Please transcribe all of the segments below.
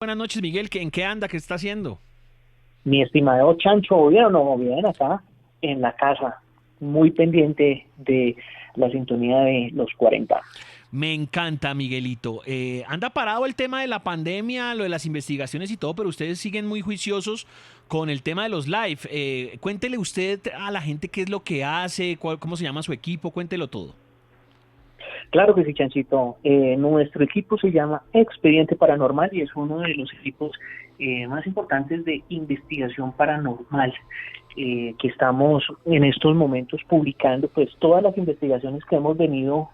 Buenas noches, Miguel. ¿En qué anda? ¿Qué está haciendo? Mi estimado Chancho, ¿bien o no? Bien, acá en la casa, muy pendiente de la sintonía de los 40. Me encanta, Miguelito. Anda parado el tema de la pandemia, lo de las investigaciones y todo, pero ustedes siguen muy juiciosos con el tema de los live. Cuéntele usted a la gente qué es lo que hace, cómo se llama su equipo, cuéntelo todo. Claro que sí, Chanchito. Nuestro equipo se llama Expediente Paranormal y es uno de los equipos más importantes de investigación paranormal que estamos en estos momentos publicando, pues todas las investigaciones que hemos venido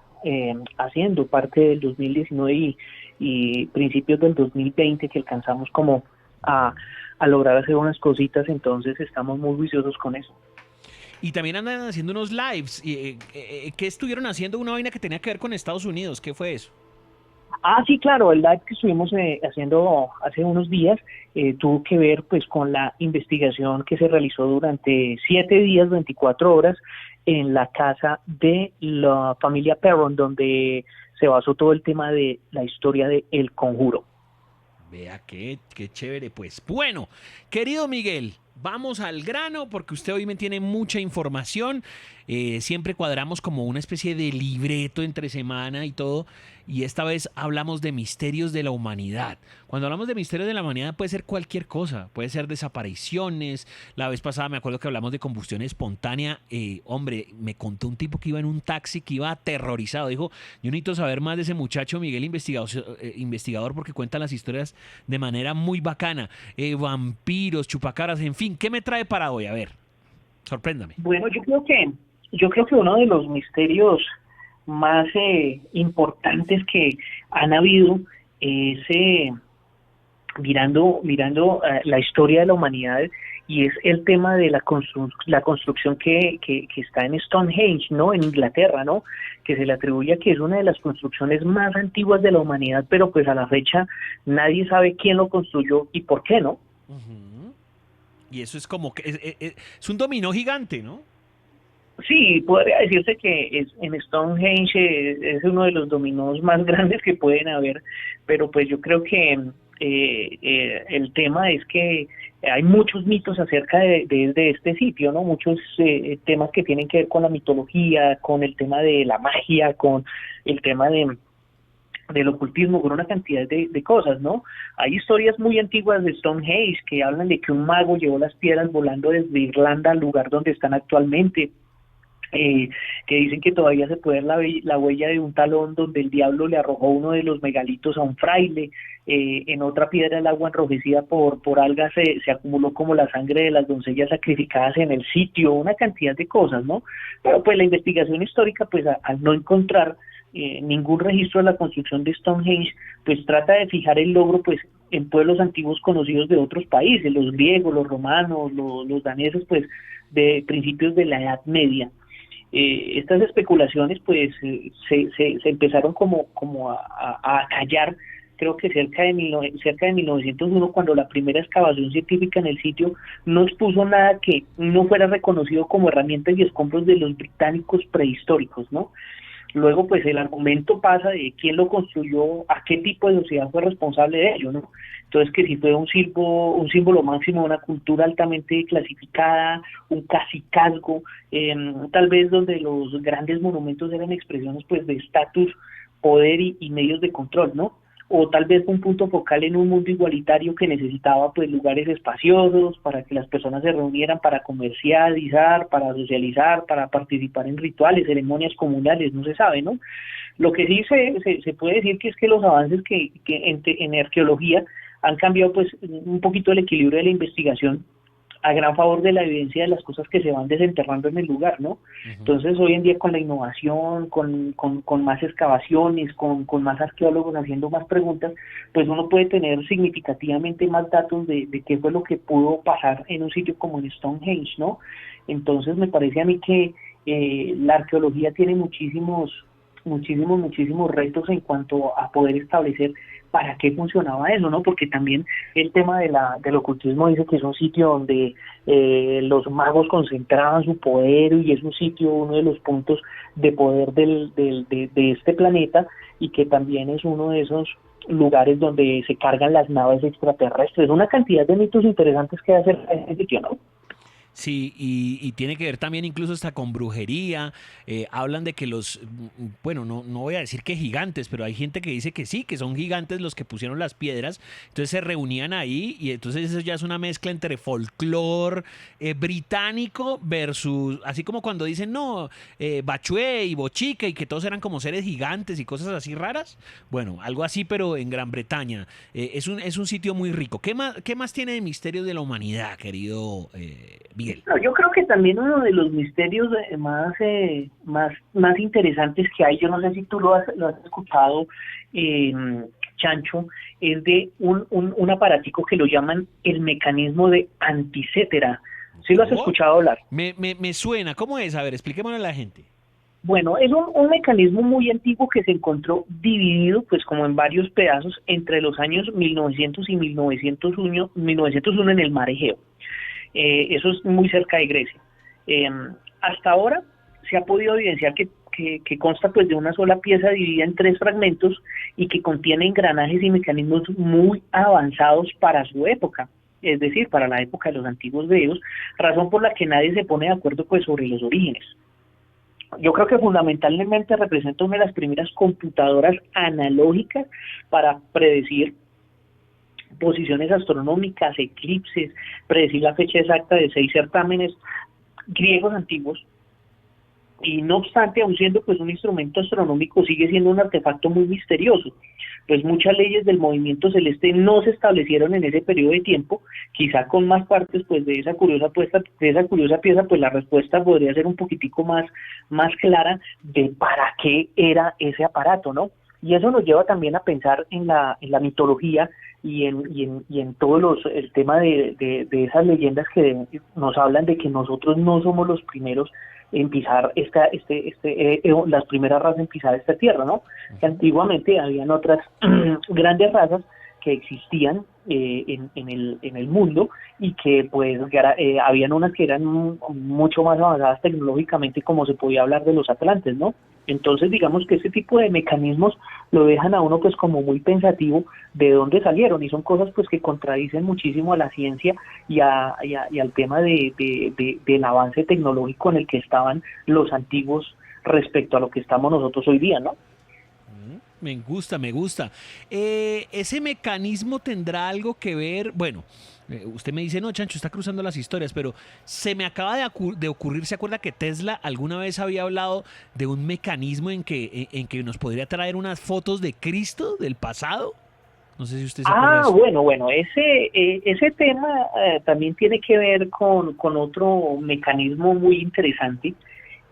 haciendo, parte del 2019 y principios del 2020 que alcanzamos como a, a lograr hacer unas cositas, entonces estamos muy juiciosos con eso. Y también andan haciendo unos lives. ¿Qué estuvieron haciendo? Una vaina que tenía que ver con Estados Unidos. ¿Qué fue eso? Sí, claro, el live que estuvimos haciendo hace unos días tuvo que ver pues con la investigación que se realizó durante 7 días, 24 horas en la casa de la familia Perron, donde se basó todo el tema de la historia de El Conjuro. Vea qué chévere, pues. Bueno, querido Miguel, vamos al grano porque usted hoy me tiene mucha información. Siempre cuadramos como una especie de libreto entre semana y todo. Y esta vez hablamos de misterios de la humanidad. Cuando hablamos de misterios de la humanidad puede ser cualquier cosa. Puede ser desapariciones. La vez pasada me acuerdo que hablamos de combustión espontánea. Hombre, me contó un tipo que iba en un taxi que iba aterrorizado. Dijo, yo necesito saber más de ese muchacho Miguel investigador porque cuenta las historias de manera muy bacana. Vampiros, chupacaras, en fin. ¿Qué me trae para hoy? A ver, sorpréndame. Bueno, yo creo que uno de los misterios más importantes que han habido es mirando la historia de la humanidad y es el tema de la construcción que está en Stonehenge, ¿no? En Inglaterra, ¿no? Que se le atribuye a que es una de las construcciones más antiguas de la humanidad, pero pues a la fecha nadie sabe quién lo construyó y por qué, ¿no? Ujú. Y eso es como que es un dominó gigante, ¿no? Sí, podría decirse que en Stonehenge es uno de los dominós más grandes que pueden haber, pero pues yo creo que el tema es que hay muchos mitos acerca de este sitio, ¿no? Muchos temas que tienen que ver con la mitología, con el tema de la magia, con el tema del ocultismo, con una cantidad de cosas, ¿no? Hay historias muy antiguas de Stonehenge que hablan de que un mago llevó las piedras volando desde Irlanda al lugar donde están actualmente, eh, que dicen que todavía se puede ver la huella de un talón donde el diablo le arrojó uno de los megalitos a un fraile. En otra piedra el agua enrojecida por algas se acumuló como la sangre de las doncellas sacrificadas en el sitio, una cantidad de cosas, ¿no? Pero pues la investigación histórica, pues al no encontrar ningún registro de la construcción de Stonehenge, pues trata de fijar el logro pues en pueblos antiguos conocidos de otros países, los griegos, los romanos, los daneses, pues de principios de la Edad Media. Estas especulaciones pues se empezaron como a callar, creo que cerca de 1901, cuando la primera excavación científica en el sitio no expuso nada que no fuera reconocido como herramientas y escombros de los británicos prehistóricos, ¿no? Luego, pues el argumento pasa de quién lo construyó, a qué tipo de sociedad fue responsable de ello, ¿no? Entonces, que si fue un símbolo máximo de una cultura altamente clasificada, un cacicazgo, tal vez donde los grandes monumentos eran expresiones pues de estatus, poder y medios de control, ¿no? O tal vez un punto focal en un mundo igualitario que necesitaba pues lugares espaciosos para que las personas se reunieran para comercializar, para socializar, para participar en rituales, ceremonias comunales, no se sabe, ¿no? Lo que sí se puede decir que es que los avances que en arqueología han cambiado pues un poquito el equilibrio de la investigación a gran favor de la evidencia de las cosas que se van desenterrando en el lugar, ¿no? Ujú. Entonces, hoy en día con la innovación, con más excavaciones, con más arqueólogos haciendo más preguntas, pues uno puede tener significativamente más datos de qué fue lo que pudo pasar en un sitio como en Stonehenge, ¿no? Entonces, me parece a mí que la arqueología tiene muchísimos retos en cuanto a poder establecer para qué funcionaba eso, ¿no? Porque también el tema del ocultismo dice que es un sitio donde los magos concentraban su poder y es un sitio, uno de los puntos de poder de este planeta y que también es uno de esos lugares donde se cargan las naves extraterrestres, una cantidad de mitos interesantes que hacer ese sitio, ¿no? Sí, y tiene que ver también incluso hasta con brujería. Hablan de que bueno, no voy a decir que gigantes, pero hay gente que dice que sí, que son gigantes los que pusieron las piedras. Entonces se reunían ahí y entonces eso ya es una mezcla entre folclore británico versus, así como cuando dicen, no, Bachué y Bochica y que todos eran como seres gigantes y cosas así raras. Bueno, algo así, pero en Gran Bretaña. Es un sitio muy rico. Qué más tiene de misterio de la humanidad, querido Miguel? No, yo creo que también uno de los misterios más interesantes que hay, yo no sé si tú lo has escuchado, eh, Chancho, es de un aparatico que lo llaman el mecanismo de anticétera. ¿Sí lo has Oh, escuchado hablar? me suena. ¿Cómo es? A ver, expliquémosle a la gente. Bueno, es un mecanismo muy antiguo que se encontró dividido, pues como en varios pedazos, entre los años 1900 y 1901 en el Mar Egeo. Eso es muy cerca de Grecia. Eh, Hasta ahora se ha podido evidenciar que consta pues de una sola pieza dividida en tres fragmentos y que contiene engranajes y mecanismos muy avanzados para su época, es decir, para la época de los antiguos griegos, razón por la que nadie se pone de acuerdo pues sobre los orígenes. Yo creo que fundamentalmente representa una de las primeras computadoras analógicas para predecir posiciones astronómicas, eclipses, predecir la fecha exacta de 6 certámenes griegos antiguos, y no obstante, aun siendo pues un instrumento astronómico, sigue siendo un artefacto muy misterioso, pues muchas leyes del movimiento celeste no se establecieron en ese periodo de tiempo. Quizá con más partes pues de esa curiosa pieza, pues la respuesta podría ser un poquitico más clara de para qué era ese aparato, ¿no? Y eso nos lleva también a pensar en la mitología y en todos el tema de esas leyendas que nos hablan de que nosotros no somos los primeros en pisar las primeras razas en pisar esta tierra, ¿no? Que Ujú. antiguamente habían otras grandes razas que existían en el mundo, y que pues habían unas que eran mucho más avanzadas tecnológicamente, como se podía hablar de los atlantes, ¿no? Entonces digamos que ese tipo de mecanismos lo dejan a uno pues como muy pensativo de dónde salieron, y son cosas pues que contradicen muchísimo a la ciencia y al tema del avance tecnológico en el que estaban los antiguos respecto a lo que estamos nosotros hoy día, ¿no? Me gusta, me gusta. ¿Ese mecanismo tendrá algo que ver? Bueno, usted me dice, no, Chancho, está cruzando las historias, pero se me acaba de ocurrir, ¿se acuerda que Tesla alguna vez había hablado de un mecanismo en que nos podría traer unas fotos de Cristo del pasado? No sé si usted se acuerda de Ah, eso. bueno, ese tema también tiene que ver con otro mecanismo muy interesante,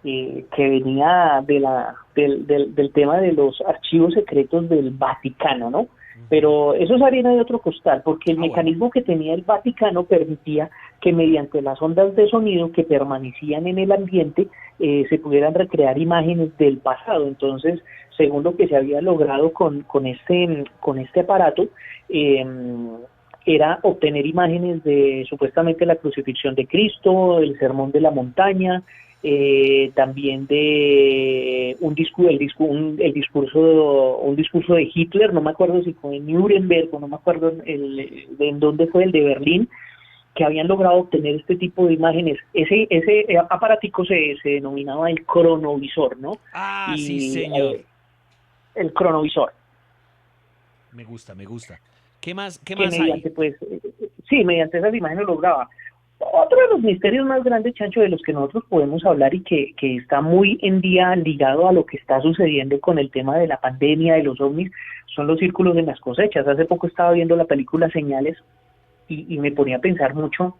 que venía del tema de los archivos secretos del Vaticano, ¿no? Ujú. Pero eso es harina de otro costal, porque el Ah, bueno. mecanismo que tenía el Vaticano permitía que mediante las ondas de sonido que permanecían en el ambiente se pudieran recrear imágenes del pasado. Entonces, según lo que se había logrado con este aparato, eh, era obtener imágenes de supuestamente la crucifixión de Cristo, el sermón de la montaña, también de un discurso de Hitler, no me acuerdo si fue en Nuremberg o no me acuerdo en dónde fue, el de Berlín, que habían logrado obtener este tipo de imágenes. Ese aparatico se denominaba el cronovisor, ¿no? Ah, sí, Y señor. el cronovisor, Me gusta, me gusta. Qué que más hay? mediante, pues, sí, mediante esas imágenes lograba. Otro de los misterios más grandes, Chancho, de los que nosotros podemos hablar, y que está muy en día ligado a lo que está sucediendo con el tema de la pandemia, de los ovnis, son los círculos en las cosechas. Hace poco estaba viendo la película Señales, y me ponía a pensar mucho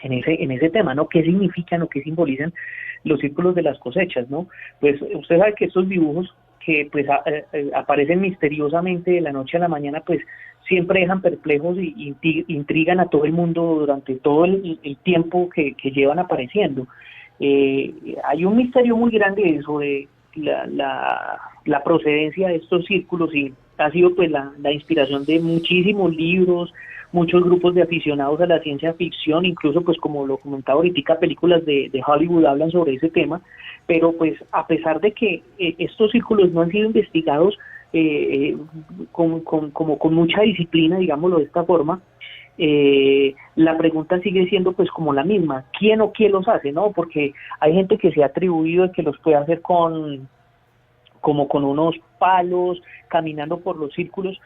en ese tema, ¿no? ¿Qué significan o qué simbolizan los círculos de las cosechas, ¿no? Pues usted sabe que estos dibujos que pues aparecen misteriosamente de la noche a la mañana, pues siempre dejan perplejos y intrigan a todo el mundo durante todo el tiempo que llevan apareciendo. Hay un misterio muy grande sobre la procedencia de estos círculos, y ha sido pues la inspiración de muchísimos libros, muchos grupos de aficionados a la ciencia ficción, incluso pues como lo comentaba ahorita, películas de Hollywood hablan sobre ese tema. Pero pues a pesar de que estos círculos no han sido investigados como con mucha disciplina, digámoslo de esta forma, la pregunta sigue siendo pues como la misma, ¿quién o quién los hace? ¿No? Porque hay gente que se ha atribuido de que los puede hacer como con unos palos, caminando por los círculos,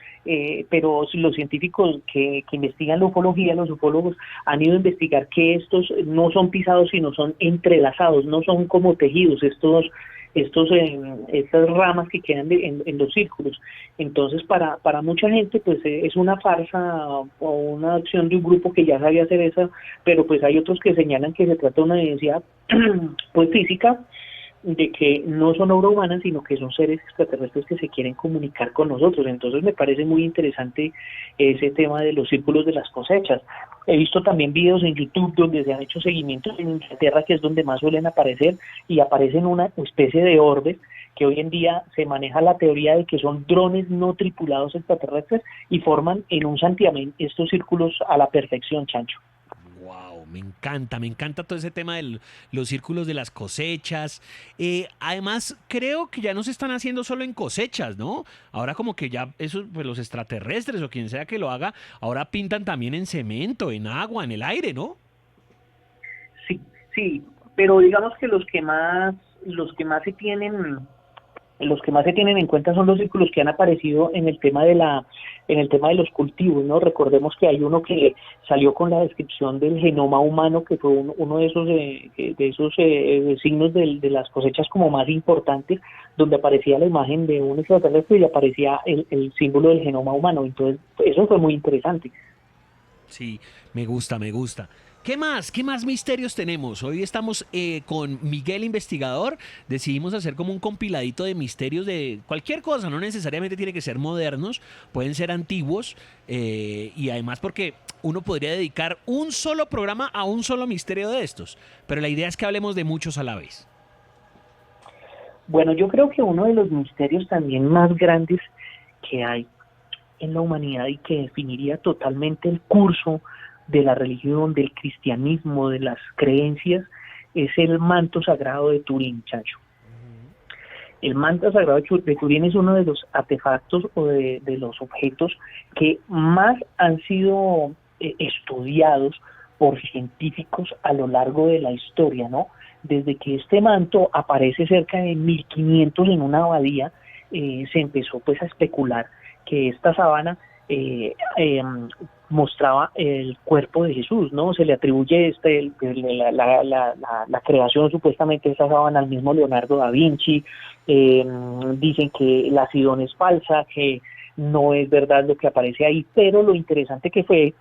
pero los científicos que investigan la ufología, los ufólogos, han ido a investigar que estos no son pisados, sino son entrelazados, no son como tejidos, estas ramas que quedan en los círculos. Entonces, para mucha gente, pues es una farsa o una acción de un grupo que ya sabía hacer eso, pero pues hay otros que señalan que se trata de una evidencia pues física, de que no son obra humana, sino que son seres extraterrestres que se quieren comunicar con nosotros. Entonces me parece muy interesante ese tema de los círculos de las cosechas. He visto también videos en YouTube donde se han hecho seguimientos en Inglaterra, que es donde más suelen aparecer, y aparecen una especie de orbes que hoy en día se maneja la teoría de que son drones no tripulados extraterrestres y forman en un santiamén estos círculos a la perfección, Chancho. Wow, me encanta todo ese tema de los círculos de las cosechas. Además, creo que ya no se están haciendo solo en cosechas, ¿no? Ahora como que ya esos, pues los extraterrestres o quien sea que lo haga, ahora pintan también en cemento, en agua, en el aire, ¿no? Sí, sí, pero digamos que los que más se tienen en cuenta son los círculos que han aparecido en el tema en el tema de los cultivos, ¿no? Recordemos que hay uno que salió con la descripción del genoma humano, que fue uno de esos signos de las cosechas como más importantes, donde aparecía la imagen de un extraterrestre y aparecía el símbolo del genoma humano. Entonces, eso fue muy interesante. Sí, me gusta, me gusta. ¿Qué más? ¿Qué más misterios tenemos? Hoy estamos con Miguel Investigador. Decidimos hacer como un compiladito de misterios de cualquier cosa. No necesariamente tiene que ser modernos, pueden ser antiguos. Y además porque uno podría dedicar un solo programa a un solo misterio de estos. Pero la idea es que hablemos de muchos a la vez. Bueno, yo creo que uno de los misterios también más grandes que hay en la humanidad y que definiría totalmente el curso de la religión, del cristianismo, de las creencias, es el manto sagrado de Turín, Chacho. El manto sagrado de Turín es uno de los artefactos o de los objetos que más han sido estudiados por científicos a lo largo de la historia, ¿no? Desde que este manto aparece cerca de 1500 en una abadía, se empezó pues a especular que esta sábana mostraba el cuerpo de Jesús, ¿no? Se le atribuye la creación supuestamente de esta sábana al mismo Leonardo da Vinci. Dicen que la Sidón es falsa, que no es verdad lo que aparece ahí, pero lo interesante que fue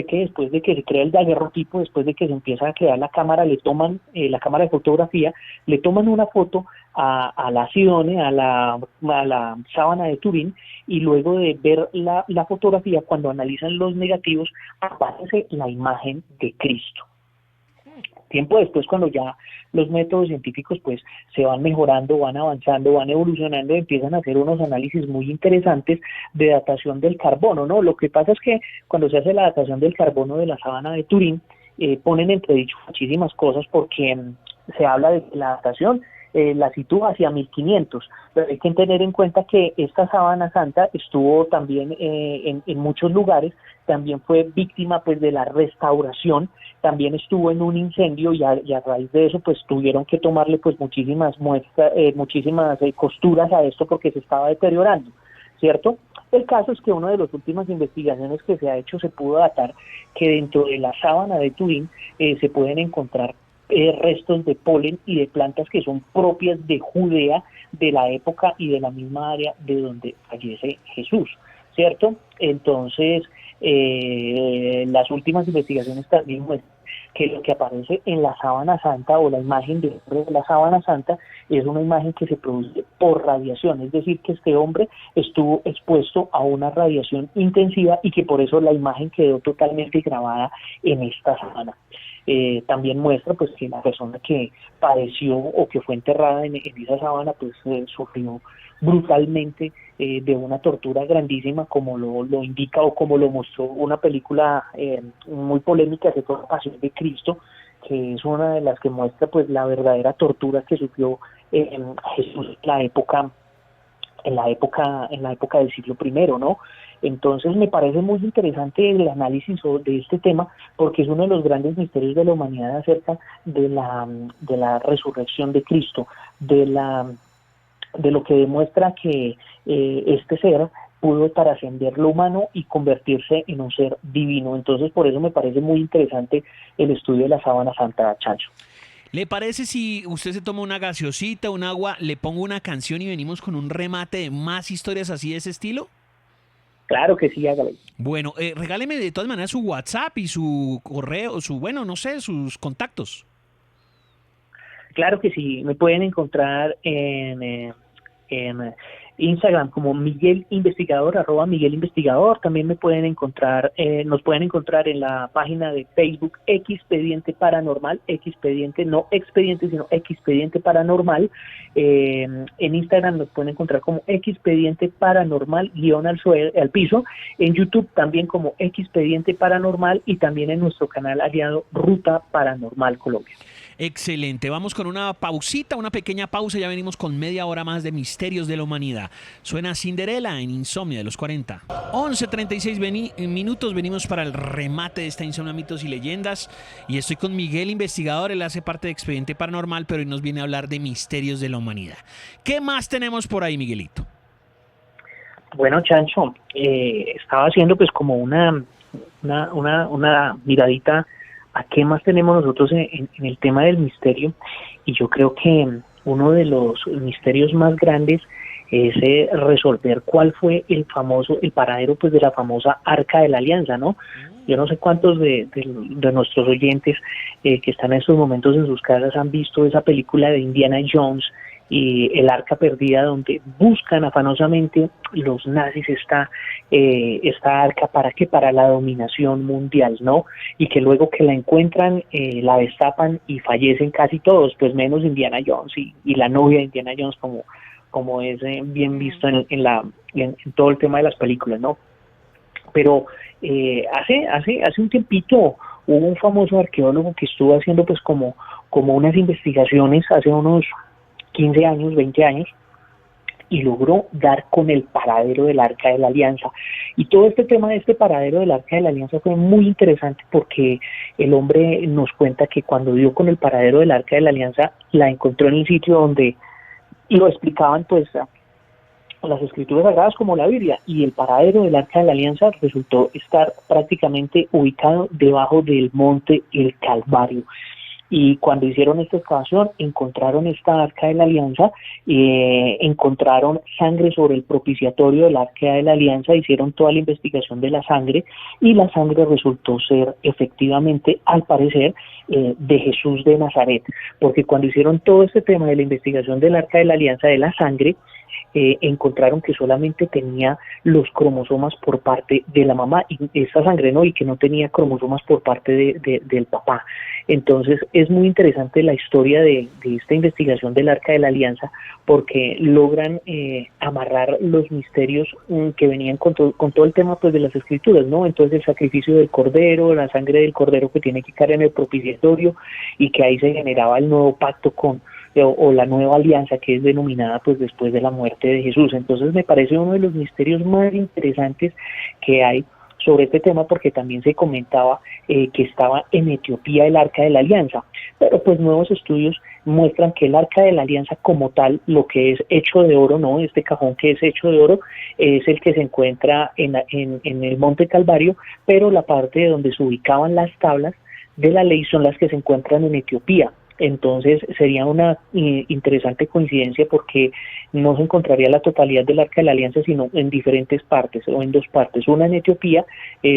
que después de que se crea el daguerrotipo, después de que se empieza a crear la cámara, le toman la cámara de fotografía, le toman una foto a la Sidone, a la sábana de Turín, y luego de ver la fotografía, cuando analizan los negativos, aparece la imagen de Cristo. Tiempo después, cuando ya los métodos científicos pues se van mejorando, van avanzando, van evolucionando, empiezan a hacer unos análisis muy interesantes de datación del carbono, ¿no? Lo que pasa es que cuando se hace la datación del carbono de la sábana de Turín, ponen entredicho muchísimas cosas porque se habla de que la datación la sitúa hacia 1500, pero hay que tener en cuenta que esta sábana santa estuvo también en muchos lugares, también fue víctima pues de la restauración, también estuvo en un incendio y a raíz de eso pues tuvieron que tomarle pues muchísimas muestras, muchísimas costuras a esto porque se estaba deteriorando, ¿cierto? El caso es que una de las últimas investigaciones que se ha hecho se pudo datar que dentro de la sábana de Turín se pueden encontrar restos de polen y de plantas que son propias de Judea, de la época y de la misma área de donde fallece Jesús, ¿cierto? Entonces, las últimas investigaciones también muestran que lo que aparece en la sábana santa o la imagen de la sábana santa es una imagen que se produce por radiación, es decir, que este hombre estuvo expuesto a una radiación intensiva y que por eso la imagen quedó totalmente grabada en esta sábana. También muestra pues que la persona que padeció o que fue enterrada en esa sábana pues sufrió brutalmente de una tortura grandísima, como lo indica o como lo mostró una película muy polémica que fue La Pasión de Cristo, que es una de las que muestra pues la verdadera tortura que sufrió Jesús en la época en la época del siglo primero, ¿no? Entonces me parece muy interesante el análisis de este tema, porque es uno de los grandes misterios de la humanidad acerca de la resurrección de Cristo, de lo que demuestra que este ser pudo trascender lo humano y convertirse en un ser divino. Entonces por eso me parece muy interesante el estudio de la sábana santa, Chancho. ¿Le parece si usted se toma una gaseosita, un agua, le pongo una canción y venimos con un remate de más historias así de ese estilo? Claro que sí, hágale. Bueno, regáleme de todas maneras su WhatsApp y su correo, bueno, no sé, sus contactos. Claro que sí, me pueden encontrar en Instagram como Miguel Investigador, @Miguel Investigador. También me pueden encontrar, nos pueden encontrar en la página de Facebook Expediente Paranormal, Expediente, no Expediente, sino Expediente Paranormal. En Instagram nos pueden encontrar como Expediente Paranormal _al piso. En YouTube también como Expediente Paranormal y también en nuestro canal aliado Ruta Paranormal Colombia. Excelente, vamos con una pausita, una pequeña pausa, ya venimos con media hora más de Misterios de la Humanidad. Suena Cinderella en Insomnia de los 40. 11:36 minutos, venimos para el remate de esta Insomnia, Mitos y Leyendas, y estoy con Miguel Investigador, él hace parte de Expediente Paranormal, pero hoy nos viene a hablar de Misterios de la Humanidad. ¿Qué más tenemos por ahí, Miguelito? Bueno, Chancho, estaba haciendo pues como una miradita a qué más tenemos nosotros en el tema del misterio, y yo creo que uno de los misterios más grandes es resolver cuál fue el paradero pues de la famosa Arca de la Alianza, ¿no? Yo no sé cuántos de nuestros oyentes que están en estos momentos en sus casas han visto esa película de Indiana Jones y el Arca Perdida, donde buscan afanosamente los nazis esta arca, ¿para qué? Para la dominación mundial, ¿no? Y que luego que la encuentran, la destapan y fallecen casi todos, pues menos Indiana Jones y la novia de Indiana Jones, como es bien visto en todo el tema de las películas, ¿no? Pero hace un tiempito hubo un famoso arqueólogo que estuvo haciendo pues como unas investigaciones hace unos 15 años, 20 años, y logró dar con el paradero del Arca de la Alianza. Y todo este tema de este paradero del Arca de la Alianza fue muy interesante, porque el hombre nos cuenta que cuando dio con el paradero del Arca de la Alianza, la encontró en el sitio donde lo explicaban pues las escrituras sagradas como la Biblia, y el paradero del Arca de la Alianza resultó estar prácticamente ubicado debajo del monte El Calvario. Y cuando hicieron esta excavación, encontraron esta Arca de la Alianza, encontraron sangre sobre el propiciatorio del Arca de la Alianza, hicieron toda la investigación de la sangre, y la sangre resultó ser efectivamente, al parecer, de Jesús de Nazaret, porque cuando hicieron todo este tema de la investigación del Arca de la Alianza, de la sangre, encontraron que solamente tenía los cromosomas por parte de la mamá, y esa sangre no, y que no tenía cromosomas por parte del papá. Entonces es muy interesante la historia de esta investigación del Arca de la Alianza, porque logran amarrar los misterios que venían con todo el tema pues de las escrituras, ¿no? Entonces el sacrificio del cordero, la sangre del cordero que tiene que caer en el propiciatorio, y que ahí se generaba el nuevo pacto o la nueva alianza, que es denominada pues después de la muerte de Jesús. Entonces me parece uno de los misterios más interesantes que hay sobre este tema, porque también se comentaba que estaba en Etiopía el Arca de la Alianza, pero pues nuevos estudios muestran que el Arca de la Alianza como tal, lo que es hecho de oro, ¿no? Este cajón que es hecho de oro es el que se encuentra en el Monte Calvario, pero la parte de donde se ubicaban las tablas de la ley son las que se encuentran en Etiopía. Entonces sería una interesante coincidencia, porque no se encontraría la totalidad del Arca de la Alianza, sino en diferentes partes, o en dos partes, una en Etiopía,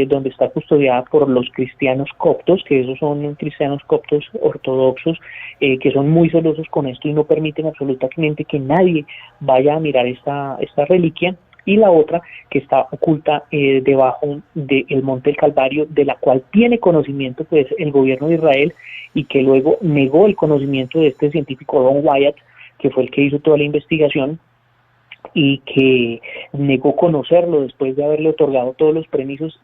donde está custodiada por los cristianos coptos, que esos son cristianos coptos ortodoxos, que son muy celosos con esto y no permiten absolutamente que nadie vaya a mirar esta reliquia, y la otra que está oculta debajo del Monte del Calvario, de la cual tiene conocimiento pues el gobierno de Israel, y que luego negó el conocimiento de este científico Don Wyatt, que fue el que hizo toda la investigación, y que negó conocerlo después de haberle otorgado todos los permisos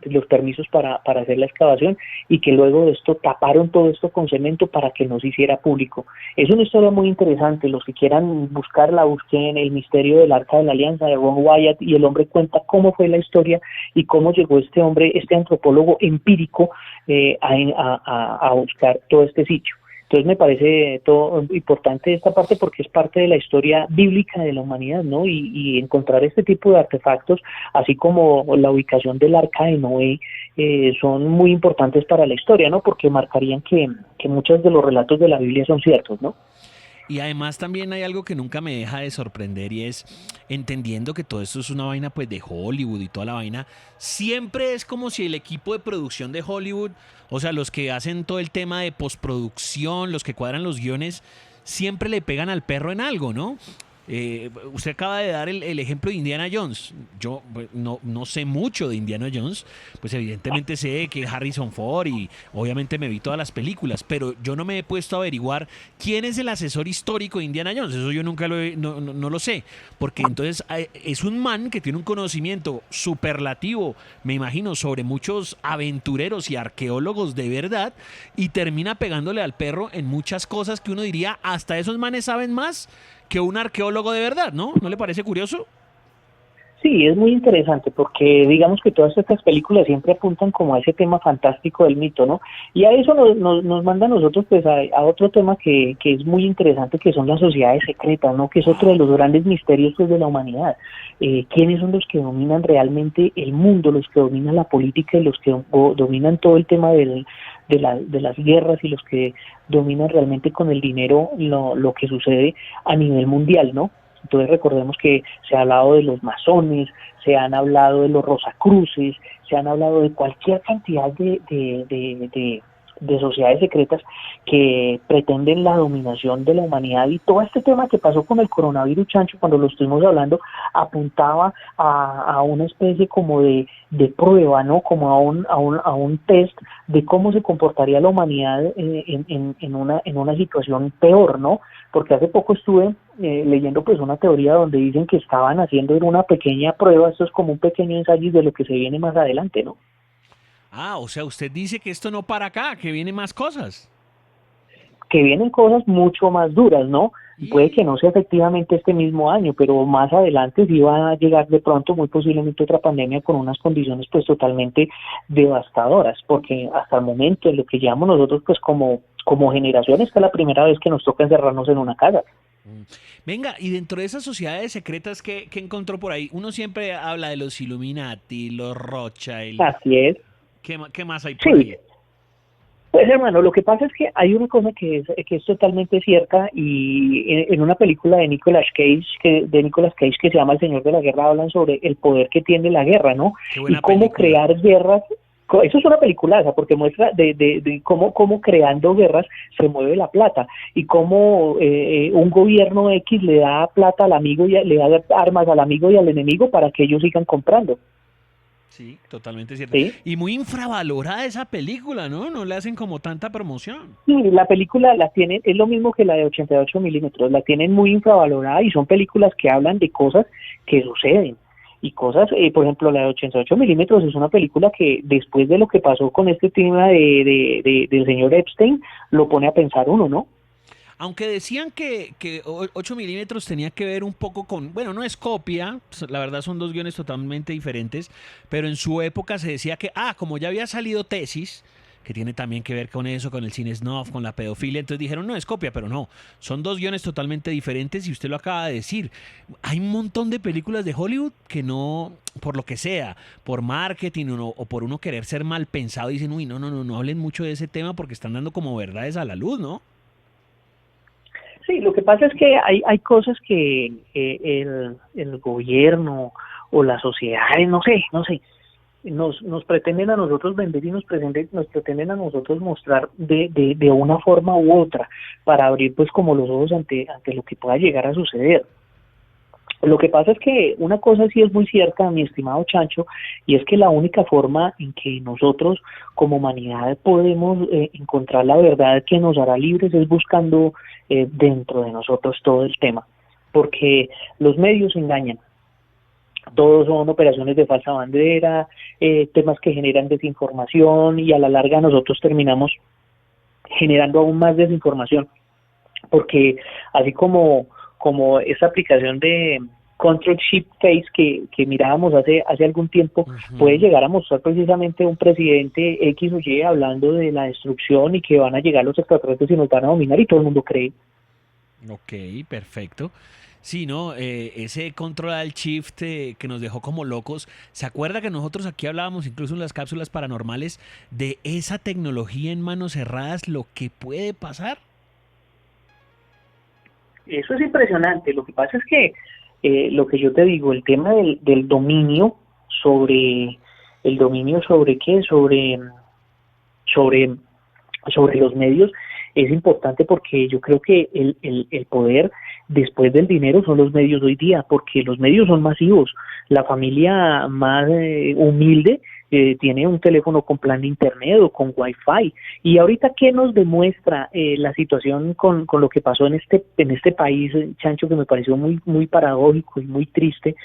para hacer la excavación, y que luego de esto taparon todo esto con cemento para que no se hiciera público. Es una historia muy interesante, los que quieran buscarla, busquen El misterio del Arca de la Alianza de Ron Wyatt, y el hombre cuenta cómo fue la historia y cómo llegó este hombre, este antropólogo empírico, a buscar todo este sitio. Entonces me parece todo importante esta parte porque es parte de la historia bíblica de la humanidad, ¿no? Y encontrar este tipo de artefactos, así como la ubicación del Arca de Noé, son muy importantes para la historia, ¿no? Porque marcarían que muchos de los relatos de la Biblia son ciertos, ¿no? Y además también hay algo que nunca me deja de sorprender y es entendiendo que todo esto es una vaina pues de Hollywood y toda la vaina, siempre es como si el equipo de producción de Hollywood, o sea, los que hacen todo el tema de postproducción, los que cuadran los guiones, siempre le pegan al perro en algo, ¿no? Usted acaba de dar el ejemplo de Indiana Jones. Yo pues, no sé mucho de Indiana Jones, pues evidentemente sé que es Harrison Ford y obviamente me vi todas las películas, pero yo no me he puesto a averiguar quién es el asesor histórico de Indiana Jones. Eso yo nunca no lo sé, porque entonces es un man que tiene un conocimiento superlativo, me imagino, sobre muchos aventureros y arqueólogos de verdad, y termina pegándole al perro en muchas cosas que uno diría, hasta esos manes saben más que un arqueólogo de verdad, ¿no? ¿No le parece curioso? Sí, es muy interesante porque digamos que todas estas películas siempre apuntan como a ese tema fantástico del mito, ¿no? Y a eso nos manda a nosotros pues a otro tema que es muy interesante, que son las sociedades secretas, ¿no? Que es otro de los grandes misterios pues de la humanidad. ¿Quiénes son los que dominan realmente el mundo, los que dominan la política y los que dominan todo el tema de las guerras, y los que dominan realmente con el dinero lo que sucede a nivel mundial, ¿no? Entonces recordemos que se ha hablado de los masones, se han hablado de los rosacruces, se han hablado de cualquier cantidad de sociedades secretas que pretenden la dominación de la humanidad, y todo este tema que pasó con el coronavirus, Chancho, cuando lo estuvimos hablando, apuntaba a una especie como de prueba, ¿no? Como a un test de cómo se comportaría la humanidad en una situación peor, ¿no? Porque hace poco estuve leyendo pues una teoría donde dicen que estaban haciendo una pequeña prueba, esto es como un pequeño ensayo de lo que se viene más adelante, ¿no? Ah, o sea, usted dice que esto no para acá, que vienen más cosas. Que vienen cosas mucho más duras, ¿no? Puede que no sea efectivamente este mismo año, pero más adelante sí va a llegar de pronto muy posiblemente otra pandemia con unas condiciones pues totalmente devastadoras, porque hasta el momento en lo que llamamos nosotros pues como generación, esta es la primera vez que nos toca encerrarnos en una casa. Venga, y dentro de esas sociedades secretas que encontró por ahí, uno siempre habla de los Illuminati, los Rothschild. Así es. ¿Qué más hay por Sí, ahí? pues hermano, lo que pasa es que hay una cosa que es totalmente cierta, y en una película de Nicolas Cage, que se llama El Señor de la Guerra, hablan sobre el poder que tiene la guerra, ¿no? Qué Y buena cómo película. crear guerras. Eso es una peliculaza porque muestra de cómo creando guerras se mueve la plata, y cómo un gobierno X le da plata al amigo y le da armas al amigo y al enemigo para que ellos sigan comprando, Sí, totalmente cierto. ¿sí? Y muy infravalorada esa película, ¿no? No le hacen como tanta promoción. Sí, la película la tienen, es lo mismo que la de 88 milímetros, la tienen muy infravalorada, y son películas que hablan de cosas que suceden. Y cosas, por ejemplo, la de 88 milímetros es una película que después de lo que pasó con este tema del señor Epstein, lo pone a pensar uno, ¿no? Aunque decían que 8 milímetros tenía que ver un poco con, bueno, no es copia, la verdad son dos guiones totalmente diferentes, pero en su época se decía que, como ya había salido Tesis, que tiene también que ver con eso, con el cine snuff, con la pedofilia, entonces dijeron, no, es copia, pero no, son dos guiones totalmente diferentes y usted lo acaba de decir. Hay un montón de películas de Hollywood que no, por lo que sea, por marketing o por uno querer ser mal pensado, dicen, uy, no hablen mucho de ese tema porque están dando como verdades a la luz, ¿no? Sí, lo que pasa es que hay cosas que el gobierno o las sociedades, no sé, nos pretenden a nosotros vender, y nos pretenden a nosotros mostrar de una forma u otra, para abrir pues como los ojos ante lo que pueda llegar a suceder. Lo que pasa es que una cosa sí es muy cierta, mi estimado Chancho, y es que la única forma en que nosotros como humanidad podemos encontrar la verdad que nos hará libres es buscando dentro de nosotros todo el tema, porque los medios engañan, Todos son operaciones de falsa bandera, temas que generan desinformación y a la larga nosotros terminamos generando aún más desinformación, porque así como esa aplicación de Control Shift Face que mirábamos hace algún tiempo, puede llegar a mostrar precisamente un presidente X o Y hablando de la destrucción y que van a llegar los extraterrestres y nos van a dominar y todo el mundo cree. Ok, perfecto. Sí, ¿no? Ese control al shift que nos dejó como locos. ¿Se acuerda que nosotros aquí hablábamos, incluso en las cápsulas paranormales, de esa tecnología en manos cerradas, lo que puede pasar? Eso es impresionante. Lo que pasa es que lo que yo te digo, el tema del dominio sobre el dominio sobre qué, sobre los medios es importante, porque yo creo que el poder después del dinero son los medios hoy día, porque los medios son masivos. La familia más humilde tiene un teléfono con plan de internet o con wifi, y ahorita qué nos demuestra la situación con lo que pasó en este país, Chancho, que me pareció muy paradójico y muy triste,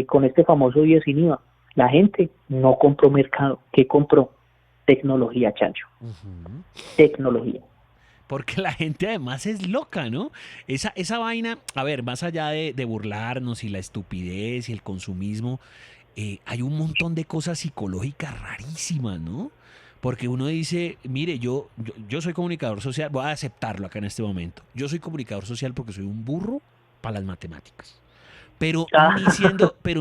con este famoso día sin IVA. La gente no compró mercado. ¿Qué compró? Tecnología, Chancho. Tecnología. Porque la gente además es loca, ¿no? Esa vaina, a ver, más allá de burlarnos y la estupidez y el consumismo, hay un montón de cosas psicológicas rarísimas, ¿no? Porque uno dice, mire, yo soy comunicador social, voy a aceptarlo acá en este momento. Yo soy comunicador social porque soy un burro para las matemáticas. Pero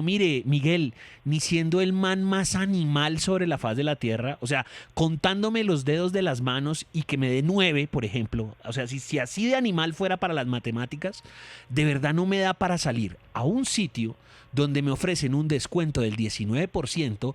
mire, Miguel, ni siendo el man más animal sobre la faz de la tierra, o sea, contándome los dedos de las manos y que me dé 9, por ejemplo, o sea, si así de animal fuera para las matemáticas, de verdad no me da para salir a un sitio donde me ofrecen un descuento del 19%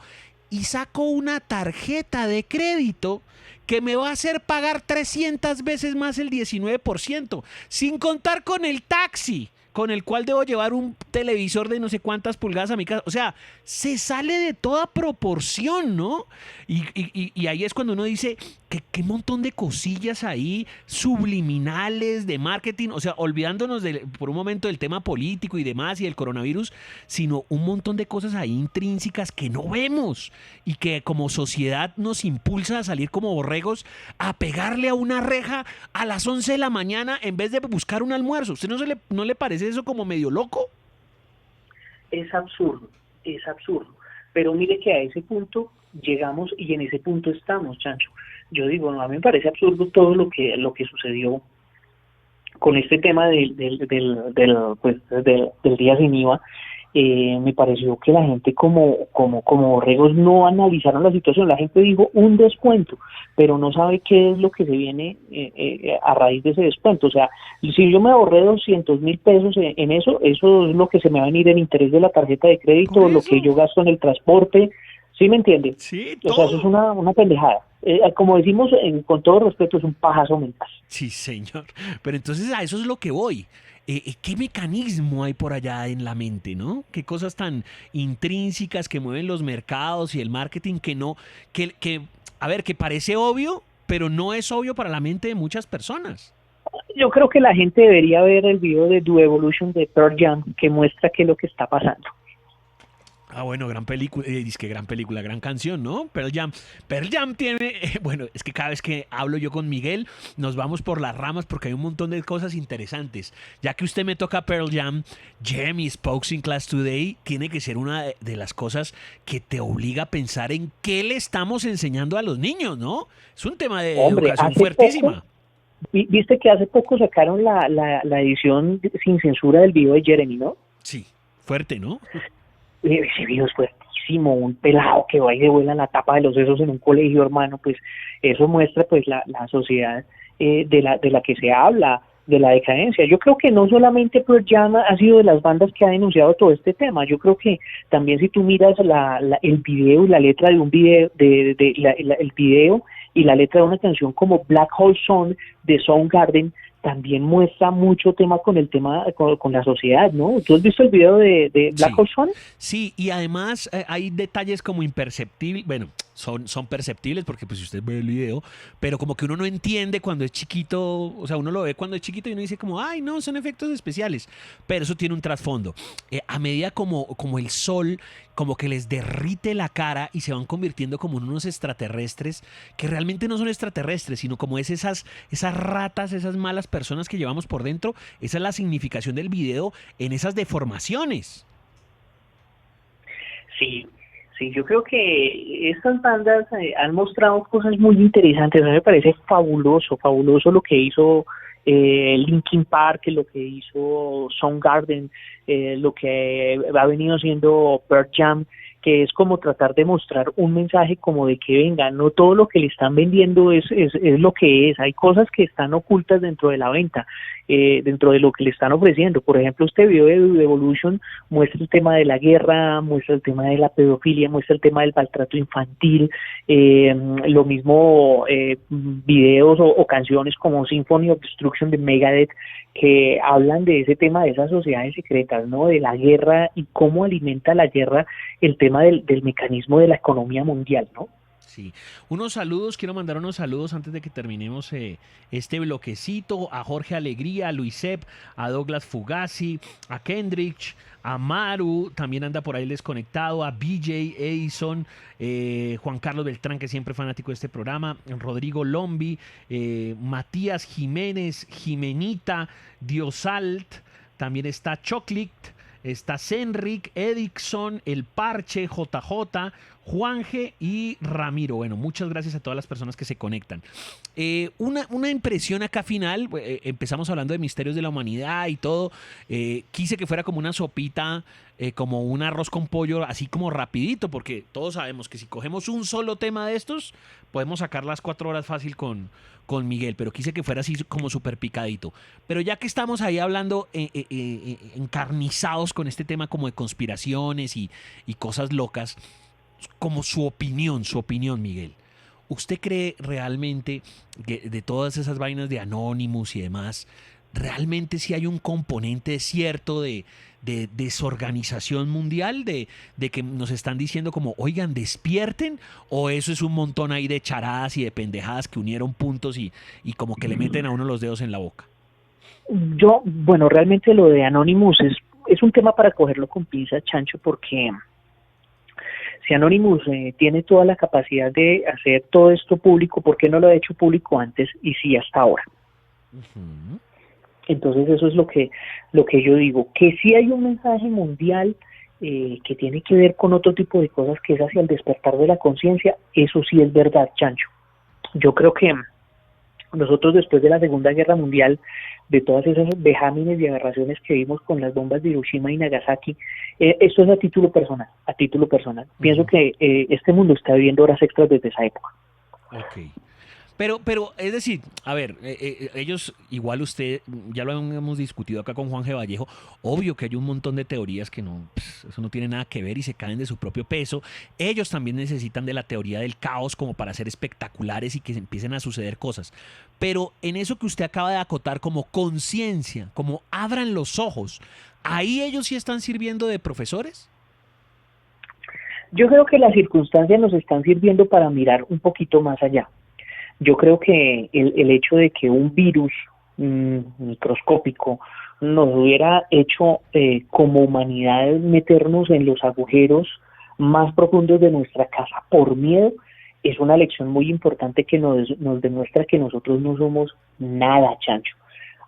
y saco una tarjeta de crédito que me va a hacer pagar 300 veces más el 19%, sin contar con el taxi, con el cual debo llevar un televisor de no sé cuántas pulgadas a mi casa. O sea, se sale de toda proporción, ¿no? Y ahí es cuando uno dice, qué montón de cosillas ahí subliminales de marketing, o sea, olvidándonos por un momento del tema político y demás y del coronavirus, sino un montón de cosas ahí intrínsecas que no vemos y que como sociedad nos impulsa a salir como borregos a pegarle a una reja a las 11 de la mañana en vez de buscar un almuerzo. ¿Usted no le parece eso como medio loco? Es absurdo, es absurdo. Pero mire que a ese punto llegamos y en ese punto estamos, Chancho. Yo digo, no, a mí me parece absurdo todo lo que sucedió con este tema del día sin IVA. Me pareció que la gente como borregos no analizaron la situación. La gente dijo un descuento, pero no sabe qué es lo que se viene a raíz de ese descuento. O sea, si yo me ahorré 200,000 pesos en eso es lo que se me va a venir en interés de la tarjeta de crédito, lo que yo gasto en el transporte. ¿Sí me entiende? Sí, o sea, eso es una pendejada. Como decimos, con todo respeto, es un pajazo mental. Sí, señor. Pero entonces a eso es lo que voy. ¿Qué mecanismo hay por allá en la mente, no? ¿Qué cosas tan intrínsecas que mueven los mercados y el marketing a ver, que parece obvio, pero no es obvio para la mente de muchas personas? Yo creo que la gente debería ver el video de Do Evolution de Pearl Jam, que muestra qué es lo que está pasando. Ah, bueno, gran película, gran película, gran canción, ¿no? Pearl Jam. Pearl Jam tiene, bueno, es que cada vez que hablo yo con Miguel, nos vamos por las ramas porque hay un montón de cosas interesantes. Ya que usted me toca Pearl Jam, Jamie Spokes in Class Today tiene que ser una de las cosas que te obliga a pensar en qué le estamos enseñando a los niños, ¿no? Es un tema de educación fuertísima. Viste que hace poco sacaron la edición sin censura del video de Jeremy, ¿no? Sí, fuerte, ¿no? Ese video es fuertísimo, un pelado que va y se vuela la tapa de los sesos en un colegio, hermano. Pues eso muestra pues la sociedad de la que se habla, de la decadencia. Yo creo que no solamente Pearl Jam ha sido de las bandas que ha denunciado todo este tema. Yo creo que también si tú miras el video y la letra de un video, el video y la letra de una canción como Black Hole Sun de Soundgarden, también muestra mucho tema con la sociedad, ¿no? ¿Tú has visto el video de Black Hole Sun? Sí, y además hay detalles como imperceptibles, bueno, son perceptibles porque pues si usted ve el video, pero como que uno no entiende cuando es chiquito, o sea, uno lo ve cuando es chiquito y uno dice como, ay, no, son efectos especiales, pero eso tiene un trasfondo. A medida como el sol, como que les derrite la cara y se van convirtiendo como en unos extraterrestres, que realmente no son extraterrestres, sino como esas ratas, esas malas personas que llevamos por dentro, esa es la significación del video en esas deformaciones. Sí, sí, yo creo que estas bandas han mostrado cosas muy interesantes. A mí me parece fabuloso, fabuloso lo que hizo Linkin Park, lo que hizo Soundgarden, lo que ha venido haciendo Pearl Jam, que es como tratar de mostrar un mensaje como de que venga, no todo lo que le están vendiendo es lo que es, hay cosas que están ocultas dentro de la venta, dentro de lo que le están ofreciendo. Por ejemplo, este video de Evolution muestra el tema de la guerra, muestra el tema de la pedofilia, muestra el tema del maltrato infantil, lo mismo videos o canciones como Symphony of Destruction de Megadeth, que hablan de ese tema, de esas sociedades secretas, ¿no? De la guerra y cómo alimenta la guerra el tema del mecanismo de la economía mundial, ¿no? Sí, unos saludos, quiero mandar unos saludos antes de que terminemos este bloquecito, a Jorge Alegría, a Luisep, a Douglas Fugazi, a Kendrick, a Maru, también anda por ahí desconectado, a BJ Edison, Juan Carlos Beltrán, que siempre es fanático de este programa, Rodrigo Lombi, Matías Jiménez, Jimenita, Diosalt, también está Choclit, está Senric, Edixon, El Parche, JJ, Juanje y Ramiro. Bueno, muchas gracias a todas las personas que se conectan. Una impresión acá final, empezamos hablando de misterios de la humanidad y todo. Quise que fuera como una sopita, como un arroz con pollo, así como rapidito, porque todos sabemos que si cogemos un solo tema de estos, podemos sacar las 4 horas fácil con Miguel, pero quise que fuera así como súper picadito. Pero ya que estamos ahí hablando encarnizados con este tema como de conspiraciones y cosas locas, como su opinión, Miguel. ¿Usted cree realmente que de todas esas vainas de Anonymous y demás, realmente sí hay un componente cierto de desorganización mundial, de que nos están diciendo como, oigan, despierten, o eso es un montón ahí de charadas y de pendejadas que unieron puntos y como que le meten a uno los dedos en la boca? Bueno, realmente lo de Anonymous es un tema para cogerlo con pinzas, Chancho, porque si Anonymous tiene toda la capacidad de hacer todo esto público, ¿por qué no lo ha hecho público antes y sí hasta ahora? Uh-huh. Entonces eso es lo que yo digo, que sí hay un mensaje mundial que tiene que ver con otro tipo de cosas, que es hacia el despertar de la conciencia. Eso sí es verdad, Chancho. Yo creo que nosotros, después de la Segunda Guerra Mundial, de todas esas vejámenes y aberraciones que vimos con las bombas de Hiroshima y Nagasaki, esto es a título personal, pienso que este mundo está viviendo horas extras desde esa época. Ok. Pero, es decir, a ver, ellos, igual usted, ya lo hemos discutido acá con Juan G. Vallejo, obvio que hay un montón de teorías que no, eso no tiene nada que ver y se caen de su propio peso. Ellos también necesitan de la teoría del caos como para ser espectaculares y que se empiecen a suceder cosas. Pero en eso que usted acaba de acotar como conciencia, como abran los ojos, ¿ahí ellos sí están sirviendo de profesores? Yo creo que las circunstancias nos están sirviendo para mirar un poquito más allá. Yo creo que el hecho de que un virus microscópico nos hubiera hecho como humanidad meternos en los agujeros más profundos de nuestra casa por miedo, es una lección muy importante que nos demuestra que nosotros no somos nada, Chancho,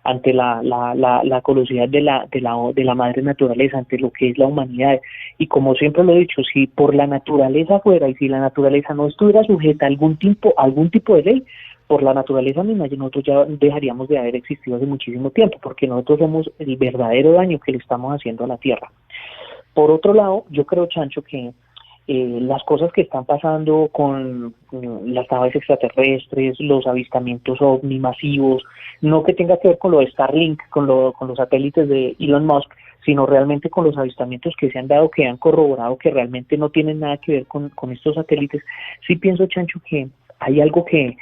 ante la colosidad de la madre naturaleza, ante lo que es la humanidad. Y como siempre lo he dicho, si por la naturaleza fuera y si la naturaleza no estuviera sujeta a algún tipo de ley, por la naturaleza misma nosotros ya dejaríamos de haber existido hace muchísimo tiempo, porque nosotros somos el verdadero daño que le estamos haciendo a la Tierra. Por otro lado, yo creo, Chancho, que las cosas que están pasando con las naves extraterrestres, los avistamientos ovni masivos, no que tenga que ver con lo de Starlink, con los satélites de Elon Musk, sino realmente con los avistamientos que se han dado, que han corroborado que realmente no tienen nada que ver con estos satélites. Sí pienso, Chancho, que hay algo que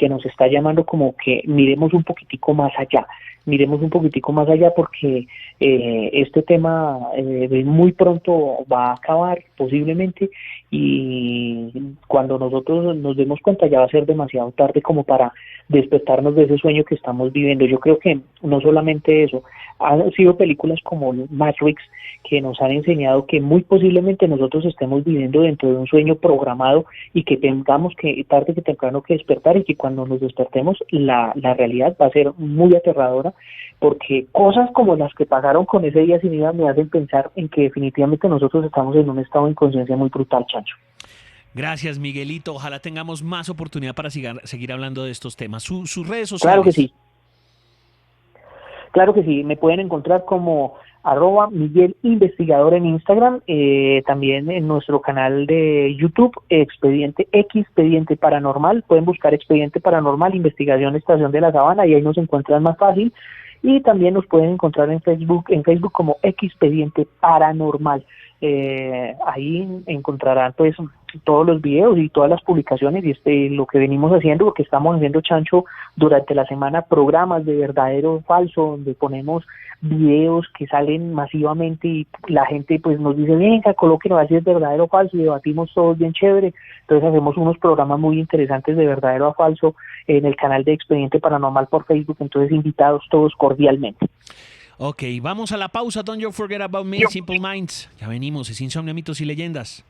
nos está llamando como que miremos un poquitico más allá. Miremos un poquitico más allá porque este tema muy pronto va a acabar posiblemente, y cuando nosotros nos demos cuenta ya va a ser demasiado tarde como para despertarnos de ese sueño que estamos viviendo. Yo creo que no solamente eso, han sido películas como Matrix que nos han enseñado que muy posiblemente nosotros estemos viviendo dentro de un sueño programado y que tengamos que tarde que temprano que despertar, y que cuando nos despertemos la realidad va a ser muy aterradora, porque cosas como las que pasaron con ese día sin vida me hacen pensar en que definitivamente nosotros estamos en un estado de inconsciencia muy brutal, Chancho. Gracias, Miguelito. Ojalá tengamos más oportunidad para seguir hablando de estos temas. Sus redes Claro que sociales. sí. Claro que sí, me pueden encontrar como @Miguel Investigador en Instagram, también en nuestro canal de YouTube, Expediente Paranormal. Pueden buscar Expediente Paranormal, Investigación Estación de la Sabana, y ahí nos encuentran más fácil. Y también nos pueden encontrar en Facebook como Expediente Paranormal. Ahí encontrarán pues todos los videos y todas las publicaciones y lo que venimos haciendo, lo que estamos haciendo, Chancho, durante la semana, programas de verdadero o falso, donde ponemos videos que salen masivamente y la gente pues nos dice, venga, colóquenos así es verdadero o falso, y debatimos todos bien chévere. Entonces hacemos unos programas muy interesantes de verdadero a falso en el canal de Expediente Paranormal por Facebook, entonces invitados todos cordialmente. Ok, vamos a la pausa. Don't you forget about me, Simple Minds. Ya venimos, es Insomnio, Mitos y Leyendas.